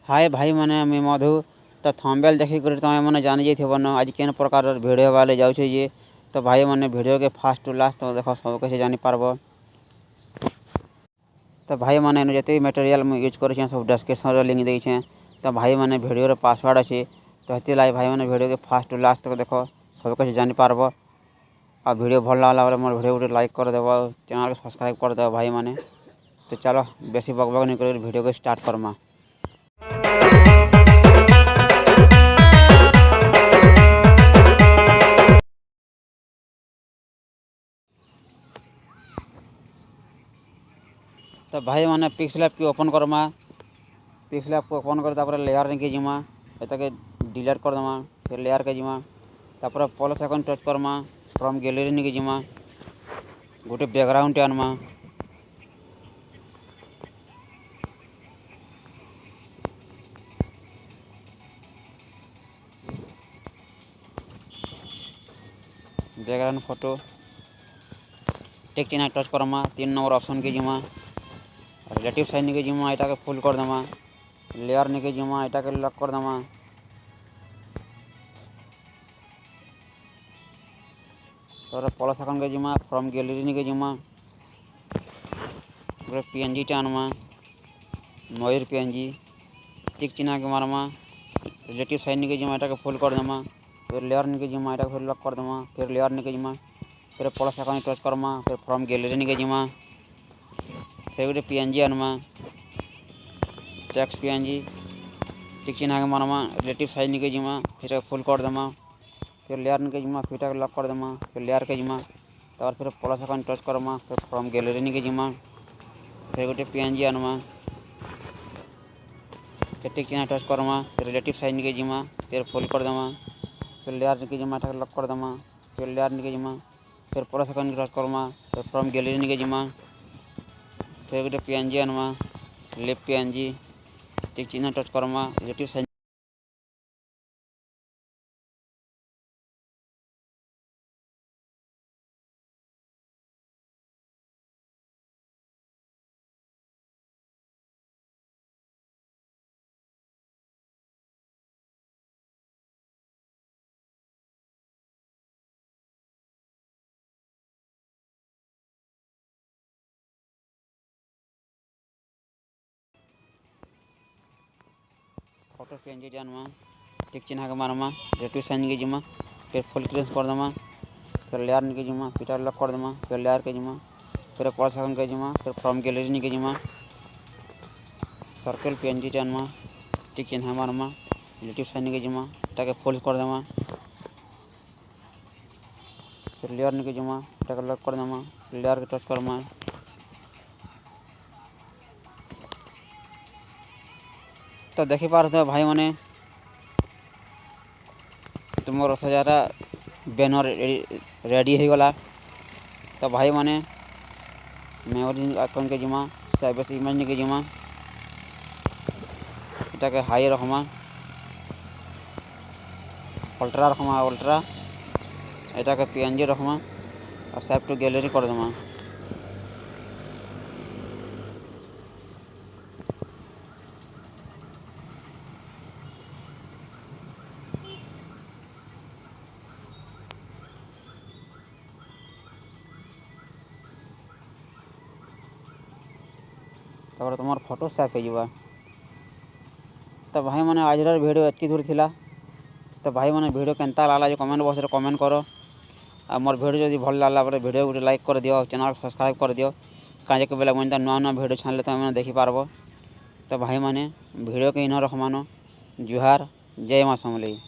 हाय भाई मैंने मैं मधु तो थंबनेल देखि कर तमे मैंने जानि जाइथिबो न आज केन प्रकार वीडियो वाले जाउ छे जे तो भाई मैंने वीडियो के फास्ट टू लास्ट तो देखो सब कैसे जानि पारबो। तो भाई मैंने जिते मटेरियल में यूज कर सब डिस्क्रिप्शन रे लिंक देछे। तो भाई मैंने वीडियो रे पासवर्ड अच्छे तो हेती लाई भाई मैंने वीडियो के फास्ट टू लास्ट तक देखो सब कैसे जानि पारबो। और वीडियो भल लागला बोले मोर वीडियो लाइक कर देबो, चैनल को सब्सक्राइब कर देबो भाई मैंने। तो चलो बेसी बकबक नहीं कर वीडियो को स्टार्ट करमा। तो भाई मैंने पिक्सेल ऐप की ओपन करमा। पिक्सेल ऐप को ओपन कर लेयर नहीं जिमा एतके डिलीट कर दमा। फिर लेयर के जिमा plus icon touch Karma. From gallery नहीं जिमा गोटे बैकग्राउंड आनमा। बैकग्राउंड फोटो टेक चिन्ह टच करमा। 3 नंबर ऑप्शन के जिमा रिलेटिव साइज नहीं जिमा एटा के फुल कर दमा। लेयर नहीं जिमा एटा के लॉक कर दमा। तो प्लस आइकन के जिमा फ्रॉम गैलरी नहीं जिमा पीएनजी टा आनमा। मयूर पीएनजी टिक चिन्ह के मारमा। रिलेटिव साइज नहीं जिमा एटा के फुल कर दमा। फिर लेयर नहीं जिमा एटा के फिर लॉक कर दमा। फिर लेयर नहीं जिमा फिर प्लस आइकन टच करमा। फिर फ्रॉम गैलरी नहीं जिमा फिर गोटे पीएनजी आनमा। टेक्स्ट पीएनजी टिक चिन्ह के मारमा। रिलेटिव साइज नहीं जिमा फिर फुल कर दमा। फिर लेयर नहीं जिमा फिर लॉक कर दमा। फिर लेयर के जिमा तो फिर प्लस आइकन टच करमा। फिर फ्रॉम गैलरी नहीं जिमा फिर गोटे पीएनजी आनमा। फिर टिक चिन्ह टच करमा। फिर रिलेटिव साइज नहीं जिमा फिर फुल कर दमा। फिर लेयर नहीं जिमा लॉक कर दमा। फिर लेयर नहीं जिमा फिर प्लस आइकन टच करमा। फिर फ्रॉम गैलरी नहीं जिमा फिर गोटे पीएनजी आनमा। लिप पीएनजी टिक चिन्ह टच करमा। रिलेटिव साइज फोटो पीएनजी जानमा। टिक चिन्ह के मारमा। रिलेटिव साइज नहीं जिमा फिर फुल क्लियर कर दमा। फिर लेयर नहीं जिमा फिर लॉक कर दमा। फिर लेयर के जिमा फिर प्लस आइकन के जिमा फिर फ्रॉम गैलरी नहीं जिमा सर्कल पीएनजी जानमा। टिक चिन्ह मारमा। रिलेटिव साइज नहीं जिमा एटा फुल कर दमा। फिर लेयर नहीं जिमा एटा लॉक कर दमा। लेयर के टच करमा। तो देखी पारे भाई मैंने तुम रथयात्रा बैनर रेडी हो गला। तो भाई मैंने मेमोरी आइकन के जिमा साइबस इमेज नहीं के जिमा एटा के high Rakhma. Ultra Rakhma ultra एटा के पीएनजी रखमा और सेव टू गैलरी कर दमा। तब तुम फोटो सेव हो। तो भाई मैंने आज वीडियो एतकी दूर थिला। तो भाई मैंने वीडियो केनता लागला जो कमेंट बॉक्स रे कमेंट करो। और मोर वीडियो जब भल लागला बोले वीडियो गोटे लाइक कर दियो, चैनल सब्सक्राइब कर दियो कहीं के बेले मुझे नुआ नुआ वीडियो छाड़ले तो मैंने देखी पारबो। तो भाई मैंने वीडियो के इन रखमानो जुहार। जय माँ समलेई।